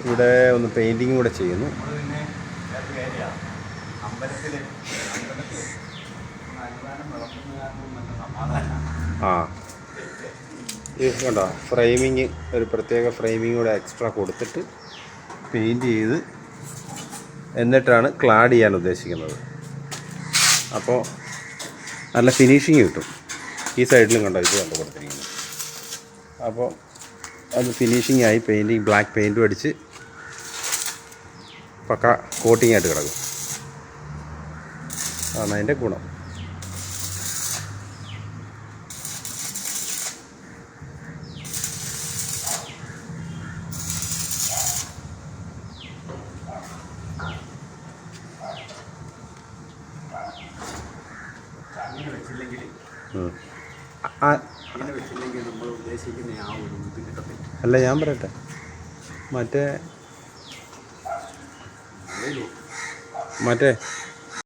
ഇവിടെ ഒന്ന് പെയിൻറ്റിങ് കൂടെ ചെയ്യുന്നു. ആ ഇത് കണ്ടോ, ഫ്രെയിമിങ്, ഒരു പ്രത്യേക ഫ്രെയിമിങ് കൂടെ എക്സ്ട്രാ കൊടുത്തിട്ട് പെയിൻറ്റ് ചെയ്ത് എന്നിട്ടാണ് ക്ലാഡ് ചെയ്യാൻ ഉദ്ദേശിക്കുന്നത്. അപ്പോൾ നല്ല ഫിനിഷിങ് കിട്ടും. ഈ സൈഡിലും കണ്ടോ, ഇത് കണ്ടോ കൊടുത്തിരിക്കുന്നത്. അപ്പോൾ അത് ഫിനിഷിംഗ് ആയി പെയിൻറ്റിങ്, ബ്ലാക്ക് പെയിൻറ്റും അടിച്ച് പക്ക കോട്ടിങ് ആയിട്ട് കിടക്കും. അതാണ് അതിൻ്റെ ഗുണം. അല്ല, ഞാൻ പറയട്ടെ, മറ്റേ